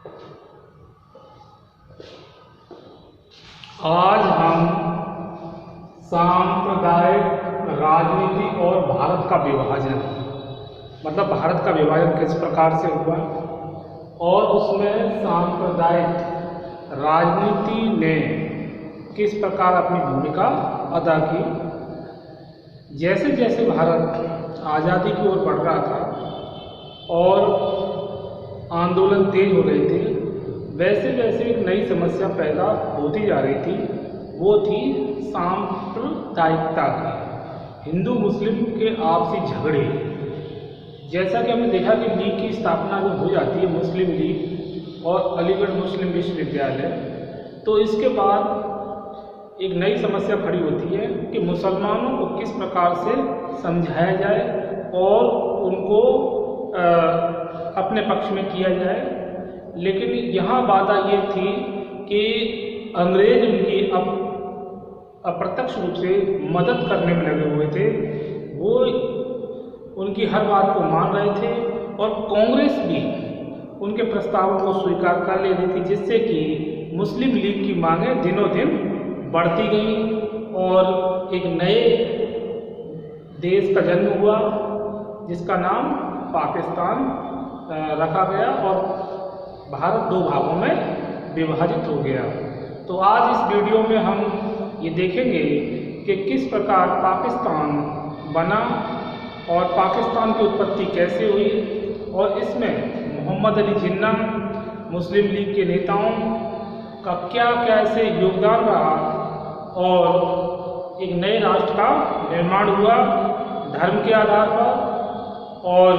आज हम सांप्रदायिक राजनीति और भारत का विभाजन, मतलब भारत का विभाजन किस प्रकार से हुआ और उसमें सांप्रदायिक राजनीति ने किस प्रकार अपनी भूमिका अदा की। जैसे जैसे भारत आज़ादी की ओर बढ़ रहा था और आंदोलन तेज हो रहे थे, वैसे वैसे एक नई समस्या पैदा होती जा रही थी। वो थी सांप्रदायिकता की, हिंदू मुस्लिम के आपसी झगड़े। जैसा कि हमने देखा कि लीग की स्थापना जब हो जाती है, मुस्लिम लीग और अलीगढ़ मुस्लिम विश्वविद्यालय, तो इसके बाद एक नई समस्या खड़ी होती है कि मुसलमानों को किस प्रकार से समझाया जाए और उनको अपने पक्ष में किया जाए। लेकिन यहाँ बाधा ये थी कि अंग्रेज उनकी अप्रत्यक्ष रूप से मदद करने में लगे हुए थे। वो उनकी हर बात को मान रहे थे और कांग्रेस भी उनके प्रस्तावों को स्वीकार कर ले रही थी, जिससे कि मुस्लिम लीग की मांगें दिनों दिन बढ़ती गई और एक नए देश का जन्म हुआ जिसका नाम पाकिस्तान रखा गया और भारत दो भागों में विभाजित हो गया। तो आज इस वीडियो में हम ये देखेंगे कि किस प्रकार पाकिस्तान बना और पाकिस्तान की उत्पत्ति कैसे हुई और इसमें मोहम्मद अली जिन्ना, मुस्लिम लीग के नेताओं का क्या कैसे योगदान रहा और एक नए राष्ट्र का निर्माण हुआ धर्म के आधार पर। और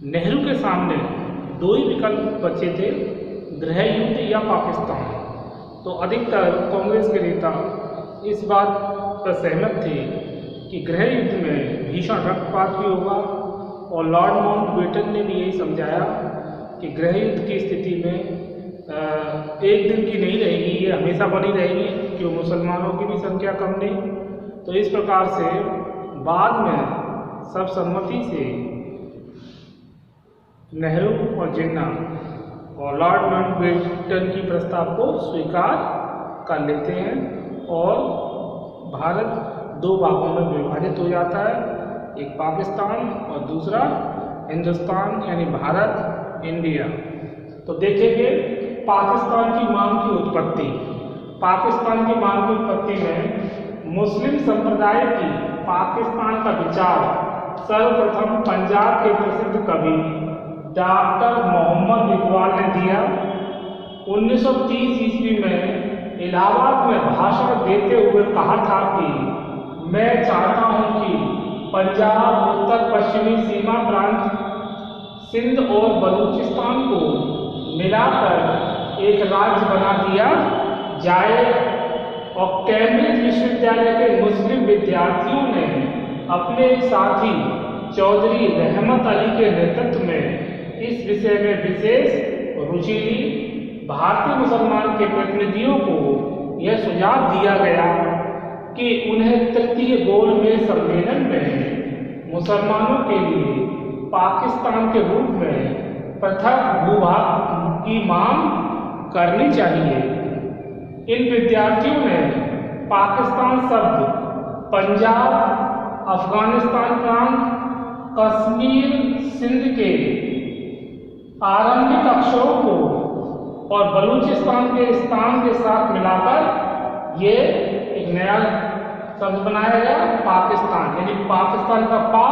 नेहरू के सामने दो ही विकल्प बचे थे, गृह युद्ध या पाकिस्तान। तो अधिकतर कांग्रेस के नेता इस बात पर सहमत थे कि गृह युद्ध में भीषण रक्तपात भी होगा और लॉर्ड माउंटबेटन ने भी यही समझाया कि गृह युद्ध की स्थिति में एक दिन की नहीं रहेगी, ये हमेशा बनी रहेगी क्योंकि मुसलमानों की भी संख्या कम नहीं। तो इस प्रकार से बाद में सर्वसम्मति से नेहरू और जिन्ना और लॉर्ड माउंटबेटन की प्रस्ताव को स्वीकार कर लेते हैं और भारत दो भागों में विभाजित हो जाता है, एक पाकिस्तान और दूसरा हिंदुस्तान यानी भारत, इंडिया। तो देखेंगे पाकिस्तान की मांग की उत्पत्ति। पाकिस्तान की मांग की उत्पत्ति में मुस्लिम संप्रदाय की पाकिस्तान का विचार सर्वप्रथम पंजाब के प्रसिद्ध कवि डॉक्टर मोहम्मद इकबाल ने दिया। 1930 ईस्वी में इलाहाबाद में भाषण देते हुए कहा था कि मैं चाहता हूं कि पंजाब उत्तर पश्चिमी सीमा प्रांत सिंध और बलूचिस्तान को मिलाकर एक राज्य बना दिया जाए। और कैम्ब्रिज विश्वविद्यालय के मुस्लिम विद्यार्थियों ने अपने साथी चौधरी रहमत अली के नेतृत्व में इस विषय में विशेष रुचि ली। भारतीय मुसलमान के प्रतिनिधियों को यह सुझाव दिया गया कि उन्हें तृतीय गोलमेज सम्मेलन में मुसलमानों के लिए पाकिस्तान के रूप में पृथक भूभाग की मांग करनी चाहिए। इन विद्यार्थियों ने पाकिस्तान शब्द पंजाब, अफगानिस्तान प्रांत, कश्मीर, सिंध के आरंभिक अक्षरों को और बलूचिस्तान के स्थान के साथ मिलाकर ये एक नया शब्द बनाया गया, पाकिस्तान, यानी पाकिस्तान का पा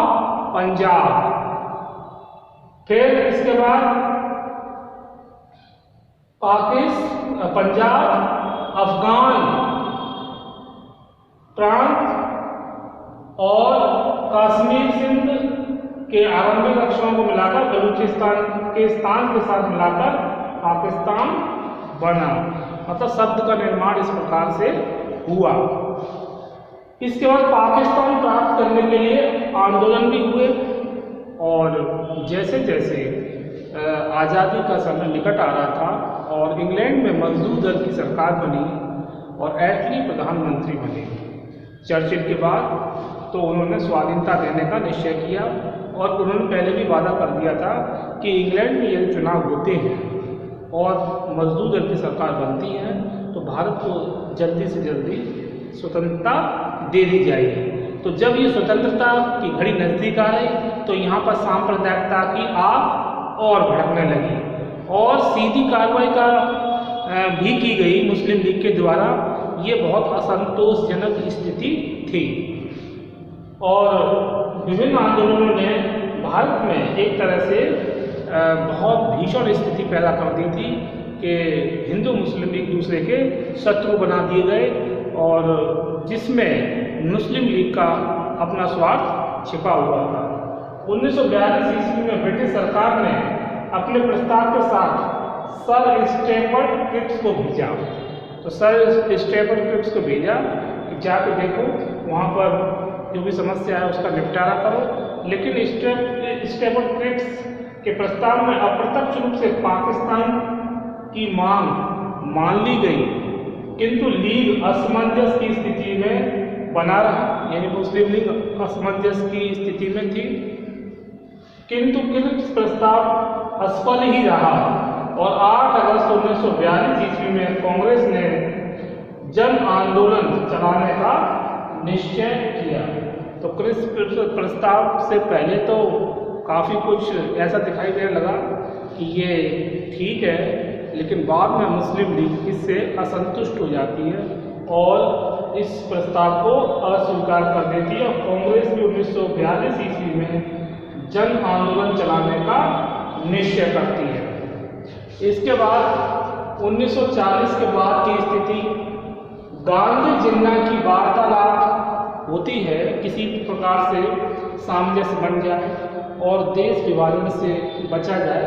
पंजाब। फिर इसके बाद पंजाब, अफगान प्रांत और कश्मीर, सिंध के आरंभिक अक्षरों को मिलाकर बलूचिस्तान के स्थान के साथ मिलाकर पाकिस्तान बना। मतलब शब्द का निर्माण इस प्रकार से हुआ। इसके बाद पाकिस्तान प्राप्त करने के लिए आंदोलन भी हुए और जैसे जैसे आज़ादी का समय निकट आ रहा था और इंग्लैंड में मजदूर दल की सरकार बनी और एटली प्रधानमंत्री बने चर्चिल के बाद, तो उन्होंने स्वाधीनता देने का निश्चय किया और उन्होंने पहले भी वादा कर दिया था कि इंग्लैंड में यदि चुनाव होते हैं और मजदूर दल की सरकार बनती है तो भारत को जल्दी से जल्दी स्वतंत्रता दे दी जाएगी। तो जब ये स्वतंत्रता की घड़ी नज़दीक आई तो यहाँ पर सांप्रदायिकता की आग और भड़कने लगी और सीधी कार्रवाई का भी की गई मुस्लिम लीग के द्वारा। ये बहुत असंतोषजनक स्थिति थी और विभिन्न आंदोलनों ने भारत में एक तरह से बहुत भीषण स्थिति पैदा कर दी थी कि हिंदू मुस्लिम एक दूसरे के शत्रु बना दिए गए और जिसमें मुस्लिम लीग का अपना स्वार्थ छिपा हुआ था। 1942 ईस्वी में ब्रिटिश सरकार ने अपने प्रस्ताव के साथ सर स्टेफर्ड क्रिप्स को भेजा। तो सर स्टेफर्ड क्रिप्स को भेजा कि जाके देखो वहाँ पर जो भी समस्या है उसका निपटारा करो। लेकिन स्टेफर्ड क्रिप्स के प्रस्ताव में अप्रत्यक्ष रूप से पाकिस्तान की मांग मान ली गई, किंतु लीग असमंजस की स्थिति में बना रहा, यानी मुस्लिम लीग असमंजस की स्थिति में थी। किंतु क्रिप्स प्रस्ताव असफल ही रहा और 8 अगस्त 1942 ईस्वी में कांग्रेस ने जन आंदोलन चलाने का निश्चय किया। तो क्रिप्स प्रस्ताव से पहले तो काफ़ी कुछ ऐसा दिखाई देने लगा कि ये ठीक है, लेकिन बाद में मुस्लिम लीग इससे असंतुष्ट हो जाती है और इस प्रस्ताव को अस्वीकार कर देती है और कांग्रेस भी 1942 ईस्वी में जन आंदोलन चलाने का निश्चय करती है। इसके बाद 1940 के बाद की स्थिति, गांधी जिन्ना की वार्तालाप होती है, किसी प्रकार से सामंजस्य बन जाए और देश विभाजन से बचा जाए।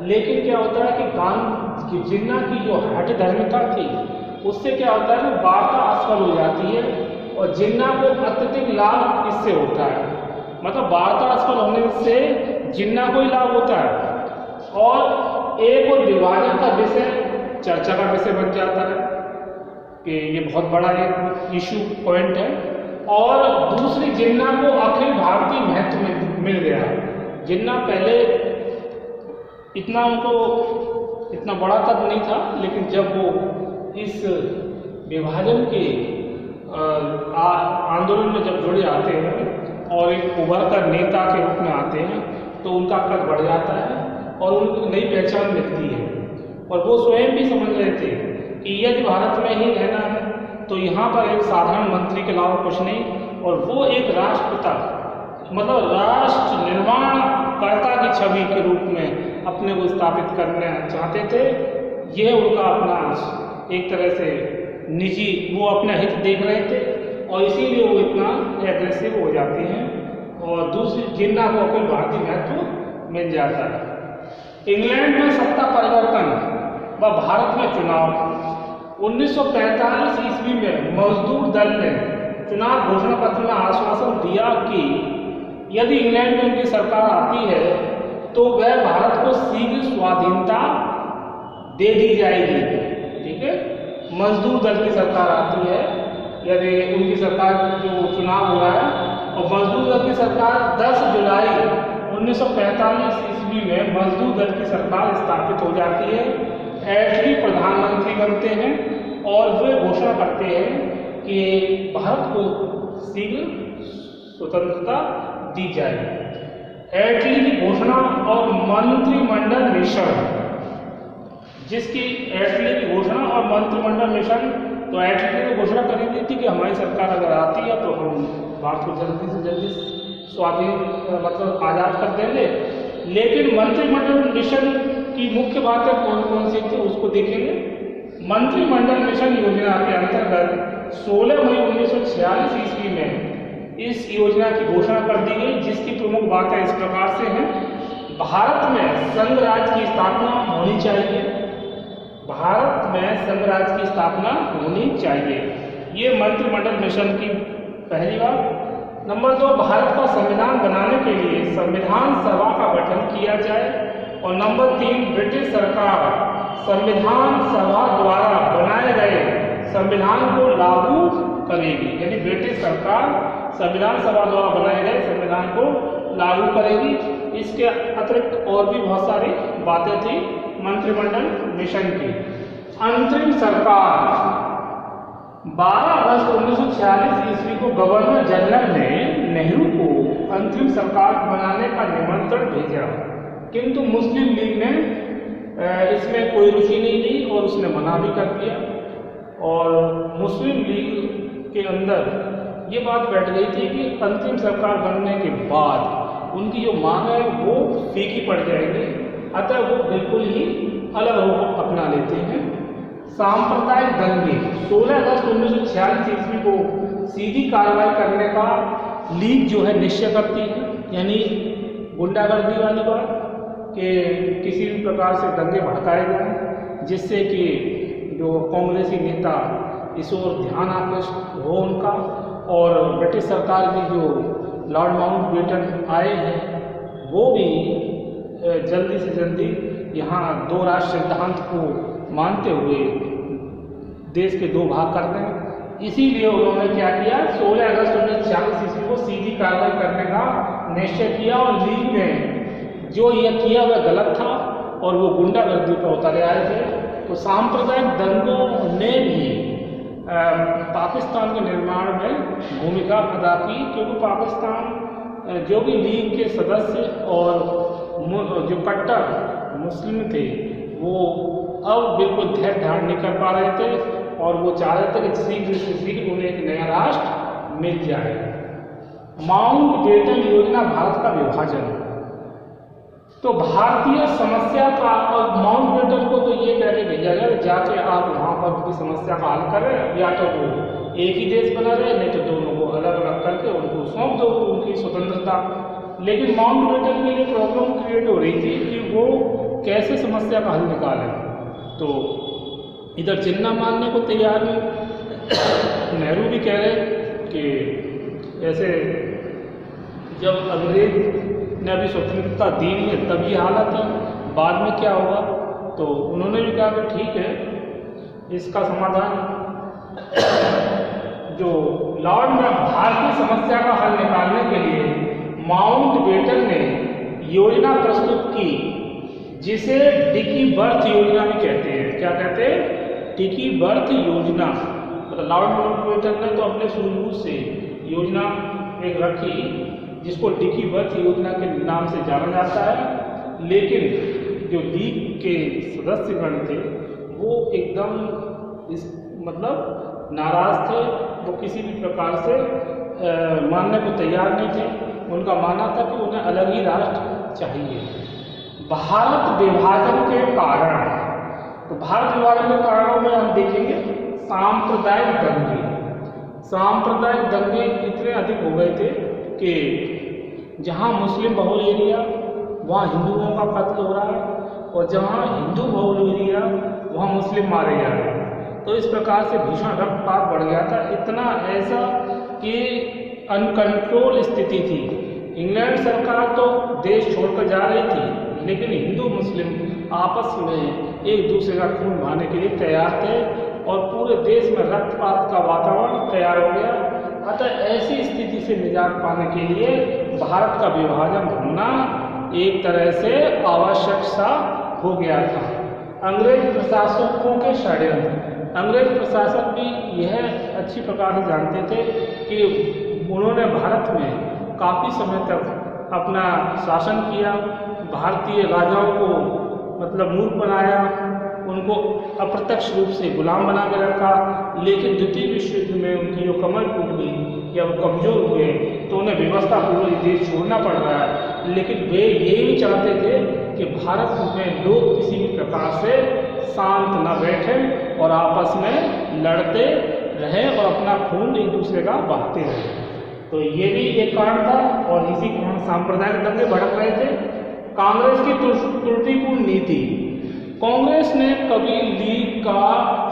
लेकिन क्या होता है कि गांधी जिन्ना की जो हठ धर्मिता थी उससे क्या होता है ना, वार्ता असफल हो जाती है और जिन्ना को अत्यधिक लाभ इससे होता है। मतलब वार्ता असफल होने से जिन्ना को ही लाभ होता है और एक और विभाजन का विषय चर्चा का विषय बन जाता है कि ये बहुत बड़ा एक इशू पॉइंट है। और दूसरी, जिन्ना को अखिल भारतीय महत्व मिल गया। जिन्ना पहले इतना उनको इतना बड़ा तक नहीं था, लेकिन जब वो इस विभाजन के आंदोलन में जब जुड़े आते हैं और एक उभर कर नेता के रूप में आते हैं तो उनका कद बढ़ जाता है और उनको नई पहचान मिलती है। और वो स्वयं भी समझ रहे थे कि यदि भारत में ही रहना है तो यहाँ पर एक साधारण मंत्री के अलावा कुछ नहीं, और वो एक राष्ट्रपिता मतलब राष्ट्र निर्माण कर्ता की छवि के रूप में अपने को स्थापित करना चाहते थे। यह उनका अपना एक तरह से निजी, वो अपना हित देख रहे थे और इसीलिए वो इतना एग्रेसिव हो जाते हैं और दूसरी जिन्ना को अखिल भारतीय महत्व मिल जाता है। इंग्लैंड में सत्ता परिवर्तन व भारत में चुनाव। 1945 ईस्वी में मजदूर दल ने चुनाव घोषणा पत्र में आश्वासन दिया कि यदि इंग्लैंड में उनकी सरकार आती है तो वह भारत को शीघ्र स्वाधीनता दे दी जाएगी। ठीक है, मजदूर दल की सरकार आती है, यदि उनकी सरकार जो चुनाव हो रहा है, और मजदूर दल की सरकार 10 जुलाई 1945 ईस्वी में मजदूर दल की सरकार स्थापित हो जाती है। एटली प्रधानमंत्री बनते हैं और वे घोषणा करते हैं कि भारत को शीघ्र स्वतंत्रता दी जाए। एटली की घोषणा और मंत्रिमंडल मिशन, जिसकी एटली की घोषणा और मंत्रिमंडल मिशन, तो एटली ने घोषणा करी दी थी कि हमारी सरकार अगर आती है तो हम भारत को जल्दी से जल्दी स्वाधीन मतलब आज़ाद कर देंगे। लेकिन मंत्रिमंडल मिशन की मुख्य बातें कौन कौन सी थी उसको देखेंगे। मंत्रिमंडल मिशन योजना के अंतर्गत 16 मई 1946 ईस्वी में इस योजना की घोषणा कर दी गई, जिसकी प्रमुख बातें इस प्रकार से हैं। भारत में संघ राज्य की स्थापना होनी चाहिए। भारत में संघ राज्य की स्थापना होनी चाहिए, ये मंत्रिमंडल मिशन की पहली बात। नंबर 2, भारत का संविधान बनाने के लिए संविधान सभा का गठन किया जाए। और नंबर 3, ब्रिटिश सरकार संविधान सभा द्वारा बनाए गए संविधान को लागू करेगी, यानी ब्रिटिश सरकार संविधान सभा द्वारा बनाए गए संविधान को लागू करेगी। इसके अतिरिक्त और भी बहुत सारी बातें थी मंत्रिमंडल मिशन की। अंतरिम सरकार 12 अगस्त 1946 ईस्वी को गवर्नर जनरल ने नेहरू को अंतरिम सरकार बनाने का निमंत्रण भेजा, किंतु मुस्लिम लीग ने इसमें कोई रुचि नहीं ली और उसने मना भी कर दिया। और मुस्लिम लीग के अंदर ये बात बैठ गई थी कि अंतिम सरकार बनने के बाद उनकी जो मांग है वो फीकी पड़ जाएगी, अतः वो बिल्कुल ही अलग रूप अपना लेते हैं। सांप्रदायिक दंगे 16 अगस्त 1946 ईस्वी को सीधी कार्रवाई करने का लीग जो है निश्चय करती है, यानी गुंडागर्दी वाली बात कि किसी भी प्रकार से दंगे भड़काए जाएं जिससे कि जो कांग्रेसी नेता इस ओर ध्यान आकृष्ट हो उनका, और ब्रिटिश सरकार की जो लॉर्ड माउंटबेटन आए हैं वो भी जल्दी से जल्दी यहाँ 2 राष्ट्र सिद्धांत को मानते हुए देश के 2 भाग कर दें। इसीलिए उन्होंने क्या किया, 16 अगस्त 1946 ईस्वी को सीधी कार्रवाई करने का निश्चय किया। और लीग ने जो यह किया वह गलत था और वो गुंडागर्दी पर उतरे आए थे। तो सांप्रदायिक दंगों ने भी पाकिस्तान के निर्माण में भूमिका अदा की, क्योंकि पाकिस्तान जो भी लीग के सदस्य और जो कट्टर मुस्लिम थे वो अब बिल्कुल धैर्य धारण नहीं कर पा रहे थे और वो चाह रहे थे कि शीघ्र से शीघ्र उन्हें एक नया राष्ट्र मिल जाए। माउंटबेटन योजना, भारत का विभाजन। तो भारतीय समस्या का, और माउंटबेटन को तो ये कह के भेजा गया जाके आप वहाँ पर उनकी समस्या का हल करें, या तो वो एक ही देश बना रहे, नहीं तो दोनों को अलग अलग करके उनको सौंप दो उनकी स्वतंत्रता। लेकिन माउंटबेटन के लिए प्रॉब्लम क्रिएट हो रही थी कि वो कैसे समस्या का हल निकालें। तो इधर जिन्ना मानने को तैयार नहीं, नेहरू भी कह रहे कि ऐसे जब अंग्रेज ने अभी स्वतंत्रता दी नहीं है तब ये हालत है, बाद में क्या होगा। तो उन्होंने भी कहा कि ठीक है, इसका समाधान जो लॉर्ड में भारतीय समस्या का हल निकालने के लिए माउंटबेटन ने योजना प्रस्तुत की, जिसे डिकी बर्थ योजना भी कहते हैं। क्या कहते हैं? डिकी बर्थ योजना। मतलब लॉर्ड माउंटबेटन ने तो अपने सूझबूझ से योजना एक रखी जिसको डिकी बर्थ योजना के नाम से जाना जाता है, लेकिन जो लीग के सदस्यगण थे वो एकदम इस मतलब नाराज थे। वो किसी भी प्रकार से मानने को तैयार नहीं थे। उनका मानना था कि उन्हें अलग ही राष्ट्र चाहिए। भारत विभाजन के कारण, तो भारत विभाजन के कारणों में हम देखेंगे सांप्रदायिक दंगे। सांप्रदायिक दंगे इतने अधिक हो गए थे कि जहाँ मुस्लिम बहुल एरिया वहाँ हिंदुओं का कत्ल हो रहा है, और जहाँ हिंदू बहुल एरिया वहाँ मुस्लिम मारे जा रहे हैं। तो इस प्रकार से भीषण रक्तपात बढ़ गया था, इतना ऐसा कि अनकंट्रोल स्थिति थी। इंग्लैंड सरकार तो देश छोड़कर जा रही थी, लेकिन हिंदू मुस्लिम आपस में एक दूसरे का खून बहाने के लिए तैयार थे और पूरे देश में रक्तपात का वातावरण तैयार हो गया। अतः ऐसी स्थिति से निजात पाने के लिए भारत का विभाजन होना एक तरह से आवश्यक सा हो गया था। अंग्रेज प्रशासकों के षड्यंत्र। अंग्रेज प्रशासक भी यह अच्छी प्रकार से जानते थे कि उन्होंने भारत में काफ़ी समय तक अपना शासन किया, भारतीय राजाओं को मतलब मूर्ख बनाया, उनको अप्रत्यक्ष रूप से गुलाम बना के रखा। लेकिन द्वितीय विश्व युद्ध में उनकी जो कमर टूट गई या वो कमज़ोर हुए तो उन्हें व्यवस्था पूर्वक देश छोड़ना पड़ रहा है। लेकिन वे ये भी चाहते थे कि भारत में लोग किसी भी प्रकार से शांत न बैठें और आपस में लड़ते रहें और अपना खून एक दूसरे का बहाते रहें। तो ये भी एक कारण था और इसी कारण सांप्रदायिक दंगे भड़क रहे थे। कांग्रेस की त्रुटिपूर्ण नीति। कांग्रेस ने कभी लीग का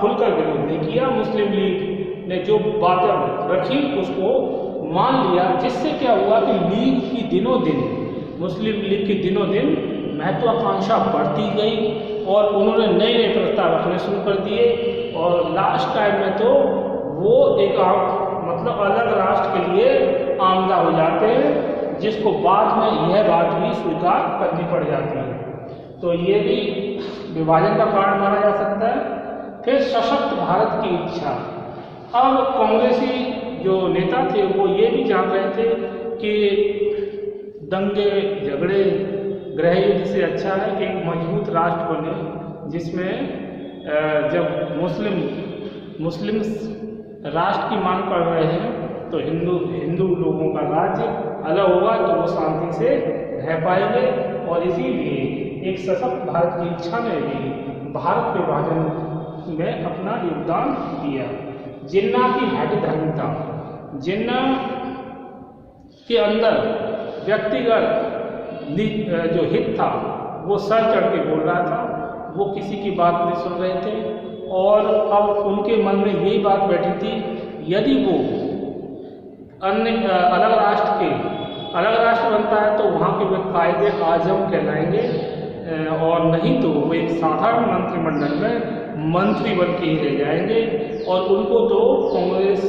खुलकर विरोध नहीं किया। मुस्लिम लीग ने जो बातें रखी उसको मान लिया, जिससे क्या हुआ कि लीग की दिनों दिन, मुस्लिम लीग की दिनों दिन महत्वाकांक्षा बढ़ती गई और उन्होंने नए नए प्रस्ताव रखने शुरू कर दिए। और लास्ट टाइम में तो वो एक मतलब अलग राष्ट्र के लिए आमदा हो जाते हैं, जिसको बाद में यह बात भी स्वीकार करनी पड़ जाती है। तो ये भी विभाजन का कारण माना जा सकता है। फिर सशक्त भारत की इच्छा। अब कांग्रेसी जो नेता थे वो ये भी जान रहे थे कि दंगे झगड़े गृह युद्ध से अच्छा है कि एक मजबूत राष्ट्र बने, जिसमें जब मुस्लिम राष्ट्र की मांग कर रहे हैं तो हिंदू लोगों का राज्य अलग होगा तो वो शांति से रह पाएंगे। और इसीलिए एक सशक्त भारत की इच्छा ने भी भारत विभाजन में अपना योगदान दिया। जिन्ना की हठधर्मिता। जिन्ना के अंदर व्यक्तिगत जो हित था वो सर चढ़ के बोल रहा था, वो किसी की बात नहीं सुन रहे थे। और अब उनके मन में यही बात बैठी थी, यदि वो अन्य अलग राष्ट्र बनता है तो वहाँ के वे कायदे आजम कहलाएंगे, और नहीं तो वो एक साधारण मंत्रिमंडल में मंत्री बन के ही रह जाएंगे। और उनको तो कांग्रेस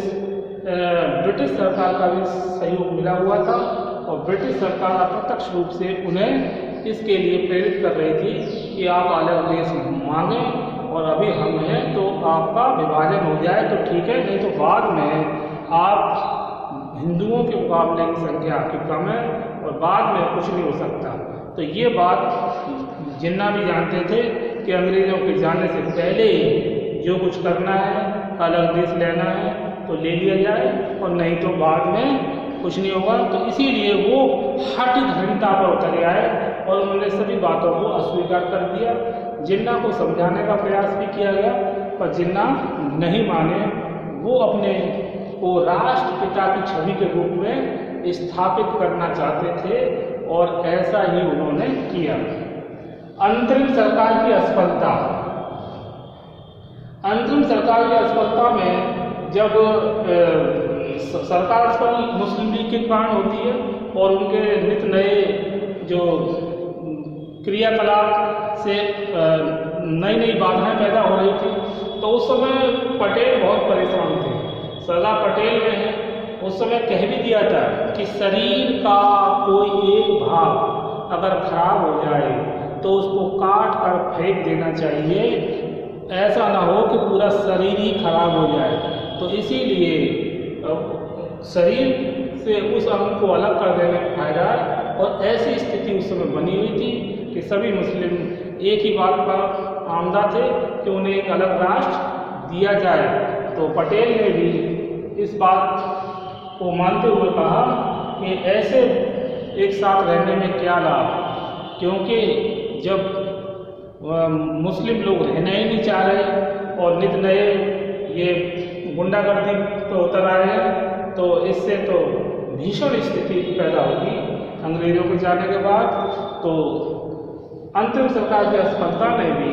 ब्रिटिश सरकार का भी सहयोग मिला हुआ था, और ब्रिटिश सरकार अप्रत्यक्ष रूप से उन्हें इसके लिए प्रेरित कर रही थी कि आप अलग देश मांगें और अभी हम हैं तो आपका विभाजन हो जाए तो ठीक है, नहीं तो बाद में आप हिंदुओं के मुकाबले की संख्या आपकी कम है और बाद में कुछ नहीं हो सकता। तो ये बात जिन्ना भी जानते थे कि अंग्रेज़ों के जाने से पहले जो कुछ करना है, अलग देश लेना है तो ले लिया जाए, और नहीं तो बाद में कुछ नहीं होगा। तो इसीलिए वो हठधर्मिता पर उतर आए और उन्होंने सभी बातों को अस्वीकार कर दिया। जिन्ना को समझाने का प्रयास भी किया गया, पर जिन्ना नहीं माने। वो अपने को राष्ट्रपिता की छवि के रूप में स्थापित करना चाहते थे, और ऐसा ही उन्होंने किया। अंतरिम सरकार की असफलता। अंतरिम सरकार की असफलता में जब सरकार असफल मुस्लिम लीग के कारण होती है और उनके नित नए जो क्रियाकलाप से नई नई बाधाएं पैदा हो रही थी, तो उस समय पटेल बहुत परेशान थे। सरदार पटेल ने उस समय कह भी दिया था कि शरीर का कोई एक भाग अगर खराब हो जाए तो उसको काट कर फेंक देना चाहिए, ऐसा ना हो कि पूरा शरीर ही खराब हो जाए। तो इसीलिए शरीर से उस अंग को अलग कर देने में फायदा है। और ऐसी स्थिति उस समय बनी हुई थी कि सभी मुस्लिम एक ही बात पर आमदा थे कि उन्हें एक अलग राष्ट्र दिया जाए। तो पटेल ने भी इस बात को मानते हुए कहा कि ऐसे एक साथ रहने में क्या लाभ, क्योंकि जब मुस्लिम लोग रहना ही नहीं चाह रहे और नित नए ये गुंडागर्दी पर उतर आए हैं, तो इससे तो भीषण स्थिति पैदा होगी अंग्रेजों के जाने के बाद। तो अंतिम सरकार की असफलता ने भी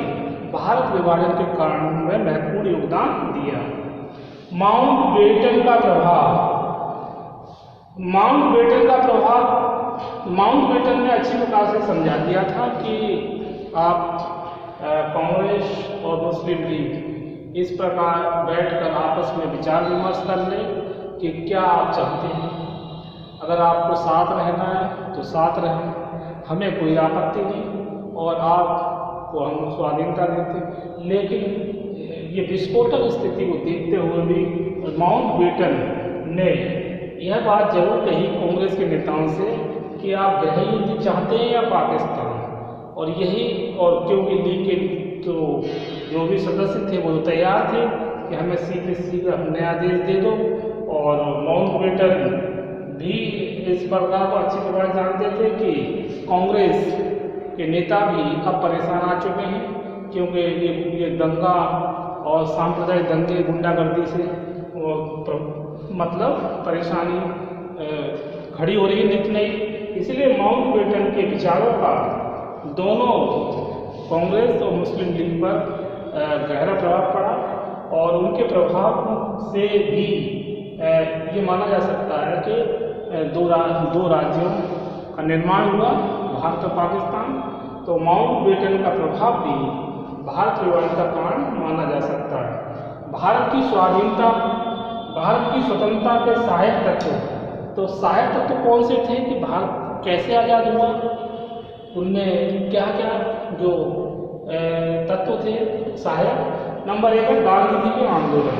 भारत विभाजन के कारण में महत्वपूर्ण योगदान दिया। माउंटबेटन का प्रभाव। माउंटबेटन ने अच्छी प्रकार से समझा दिया था कि आप कांग्रेस और मुस्लिम लीग इस प्रकार बैठकर आपस में विचार विमर्श कर लें कि क्या आप चाहते हैं। अगर आपको साथ रहना है तो साथ रहें, हमें कोई आपत्ति नहीं, और आपको हम स्वाधीनता देते हैं। लेकिन ये विस्फोटक स्थिति को देखते हुए भी माउंटबेटन ने यह बात जरूर कही कांग्रेस के नेताओं से कि आप गृह युद्ध चाहते हैं या पाकिस्तान, और क्योंकि लीग के तो जो भी सदस्य थे वो तैयार थे कि हमें शीघ्र अपने आदेश दे दो। और माउंटबेटन भी इस प्रकार को अच्छी प्रकार जानते थे कि कांग्रेस के नेता भी अब परेशान आ चुके हैं, क्योंकि ये दंगा और सांप्रदायिक दंगे गुंडागर्दी से मतलब परेशानी खड़ी हो रही है नित नई। इसलिए माउंटबेटन के विचारों का दोनों कांग्रेस और मुस्लिम लीग पर गहरा प्रभाव पड़ा, और उनके प्रभाव से भी ये माना जा सकता है कि दो राज्यों का निर्माण हुआ, भारत और पाकिस्तान। तो माउंटबेटन का प्रभाव भी भारत विभाजन का कारण माना जा सकता है। भारत की स्वाधीनता, भारत की स्वतंत्रता के सहायक तत्व तो सहायक तत्व कौन से थे कि भारत कैसे आज़ाद हुआ, उनमें क्या क्या जो तत्व थे सहायक। नंबर 1 है गांधी जी के आंदोलन।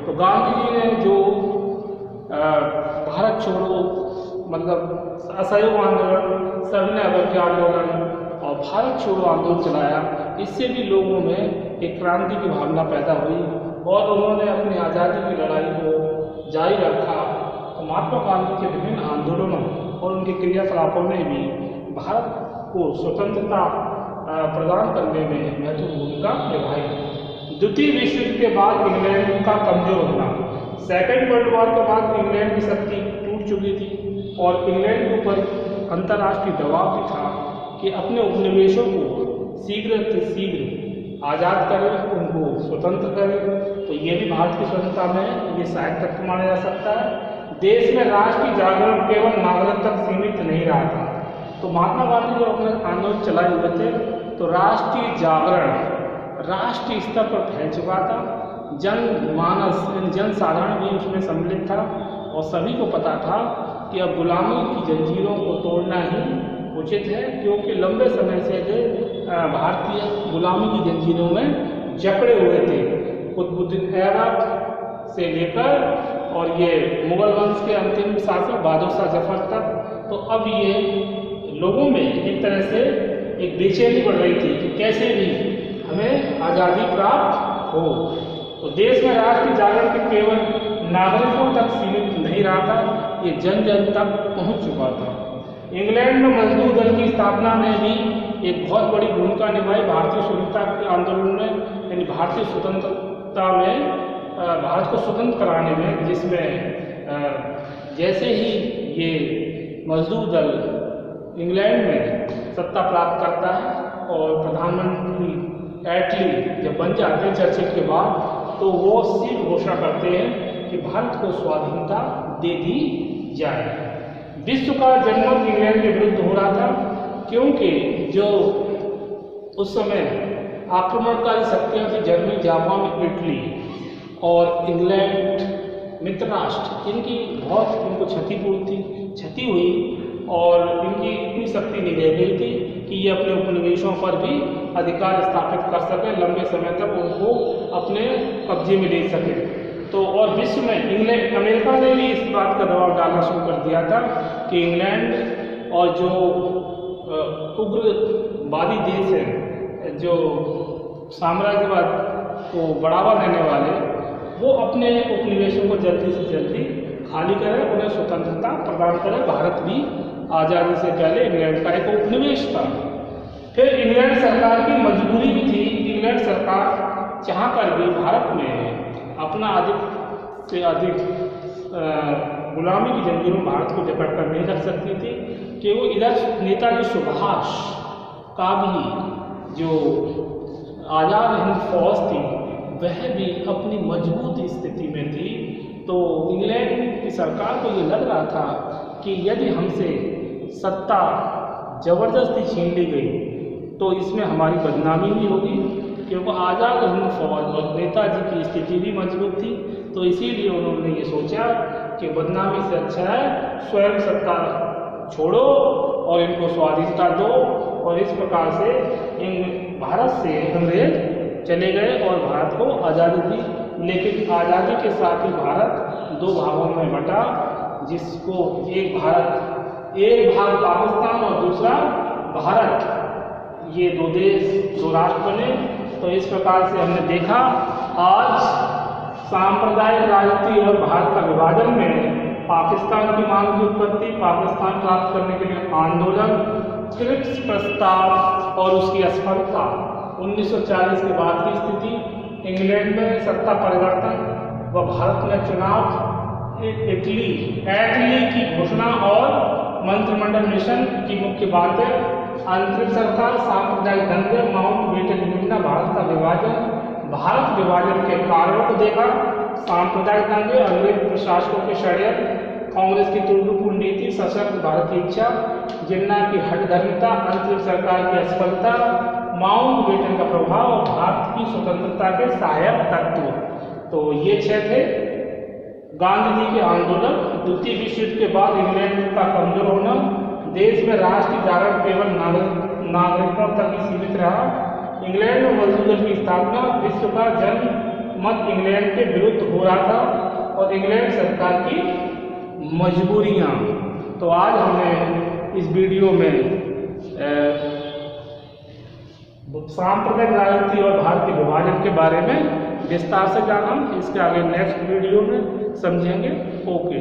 तो गांधी जी ने जो भारत छोड़ो मतलब असहयोग आंदोलन, सविनय अवज्ञा आंदोलन और भारत छोड़ो आंदोलन चलाया, इससे भी लोगों में एक क्रांति की भावना पैदा हुई और उन्होंने अपनी आज़ादी की लड़ाई को जारी रखा। तो महात्मा गांधी के विभिन्न आंदोलनों और उनके क्रियाकलापों ने भी भारत को स्वतंत्रता प्रदान करने में महत्वपूर्ण भूमिका निभाई। द्वितीय विश्व युद्ध के बाद इंग्लैंड का कमजोर होना। सेकेंड वर्ल्ड वॉर के बाद इंग्लैंड की शक्ति टूट चुकी थी और इंग्लैंड के ऊपर अंतर्राष्ट्रीय दबाव भी था कि अपने उपनिवेशों को शीघ्र से शीघ्र आज़ाद करें, उनको स्वतंत्र करें। तो ये भी भारत की स्वतंत्रता में ये सहायक तत्व माना जा सकता है। देश में राष्ट्रीय जागरण केवल नागरिक तक सीमित नहीं रहा था। तो महात्मा गांधी जब अपने आंदोलन चलाए हुए थे तो राष्ट्रीय जागरण राष्ट्रीय स्तर पर फैल चुका था। जनमानस जन साधारण भी उसमें सम्मिलित था और सभी को पता था कि अब गुलामी की जंजीरों को तोड़ना ही उचित है, क्योंकि लंबे समय से भारतीय गुलामी की जंजीरों में जकड़े हुए थे, कुतुबुद्दीन ऐबक से लेकर और ये मुगल वंश के अंतिम शासक बहादुर शाह जफर तक। तो अब ये लोगों में एक तरह से एक बेचैनी बढ़ रही थी कि कैसे भी हमें आज़ादी प्राप्त हो। तो देश में राष्ट्रीय जागरण के केवल नागरिकों तक सीमित नहीं रहा था, ये जन जन तक पहुंच चुका था। इंग्लैंड में मजदूर दल की स्थापना ने भी एक बहुत बड़ी भूमिका निभाई भारतीय स्वतंत्रता के आंदोलन में, यानी भारतीय स्वतंत्रता में भारत को स्वतंत्र कराने में, जिसमें जैसे ही ये मजदूर दल इंग्लैंड में सत्ता प्राप्त करता है और प्रधानमंत्री एटली जब बन जाते हैं चर्चिल के बाद, तो वो सीध घोषणा करते हैं कि भारत को स्वाधीनता दे दी जाए। विश्व का जनमत इंग्लैंड के विरुद्ध हो रहा था, क्योंकि जो उस समय आक्रमणकारी शक्तियाँ थी जर्मनी, जापान, इटली और इंग्लैंड मित्र राष्ट्र, इनकी बहुत इनको क्षति हुई और इनकी इतनी शक्ति नहीं रह गई थी कि ये अपने उपनिवेशों पर भी अधिकार स्थापित कर सके, लंबे समय तक उनको अपने कब्जे में ले सके। तो और विश्व में अमेरिका ने भी इस बात का दबाव डालना शुरू कर दिया था कि इंग्लैंड और जो उग्रवादी देश हैं, जो साम्राज्यवाद को बढ़ावा देने वाले, वो अपने उपनिवेशों को जल्दी से जल्दी खाली करें, उन्हें स्वतंत्रता प्रदान करें। भारत भी आज़ादी से पहले इंग्लैंड का एक उपनिवेश था। फिर इंग्लैंड सरकार की मजबूरी भी थी। इंग्लैंड सरकार चाहकर भी भारत में अपना अधिक से अधिक गुलामी की जंजीरों में भारत को जकड़ कर नहीं रख सकती थी, कि वो इधर नेताजी सुभाष का भी जो आज़ाद हिंद फौज थी वह भी अपनी मजबूत स्थिति में थी। तो इंग्लैंड की सरकार को ये लग रहा था कि यदि हमसे सत्ता जबरदस्ती छीन ली गई तो इसमें हमारी बदनामी भी होगी, क्योंकि आज़ाद हिंद फौज और नेताजी की स्थिति भी मजबूत थी। तो इसीलिए उन्होंने ये सोचा कि बदनामी से अच्छा है स्वयं सत्ता छोड़ो और इनको स्वाधीनता दो, और इस प्रकार से इन भारत से अंग्रेज चले गए और भारत को आज़ादी दी। लेकिन आज़ादी के साथ ही भारत दो भागों में बटा, जिसको एक भाग पाकिस्तान और दूसरा भारत, ये दो देश दो राष्ट्र बने। तो इस प्रकार से हमने देखा आज सांप्रदायिक राजनीति और भारत का विभाजन में पाकिस्तान की मांग की उत्पत्ति, पाकिस्तान प्राप्त करने के लिए आंदोलन, क्रिप्स प्रस्ताव और उसकी असफलता, 1940 के बाद की स्थिति, इंग्लैंड में सत्ता परिवर्तन व भारत में चुनाव, इटली की घोषणा और मंत्रिमंडल मिशन की मुख्य बातें, आंतरिक सरकार, सांप्रदायिक दंगे, माउंटबेटन योजना, भारत का विभाजन, भारत विभाजन के कारणों को देखा, सांप्रदायिक दंगे, अंग्रेज प्रशासकों के षड्यंत्र, कांग्रेस की त्रुटिपूर्ण नीति, सशक्त भारत की इच्छा, जिन्ना की हठधर्मिता, आंतरिक सरकार की असफलता, माउंटबेटन का प्रभाव और भारत की स्वतंत्रता के सहायक तत्व। तो ये 6 थे। गांधी जी के आंदोलन, द्वितीय विश्व युद्ध के बाद इंग्लैंड का कमजोर होना, देश में राष्ट्रीय जागरण केवल नागरिकों तक ही सीमित रहा, इंग्लैंड में मजदूर दल की स्थापना, विश्व का जनमत इंग्लैंड के विरुद्ध हो रहा था और इंग्लैंड सरकार की मजबूरियां। तो आज हमने इस वीडियो में सांप्रदायिक राजनीति और भारतीय विभाजन के बारे में विस्तार से जाना। इसके आगे नेक्स्ट वीडियो में समझेंगे। ओके।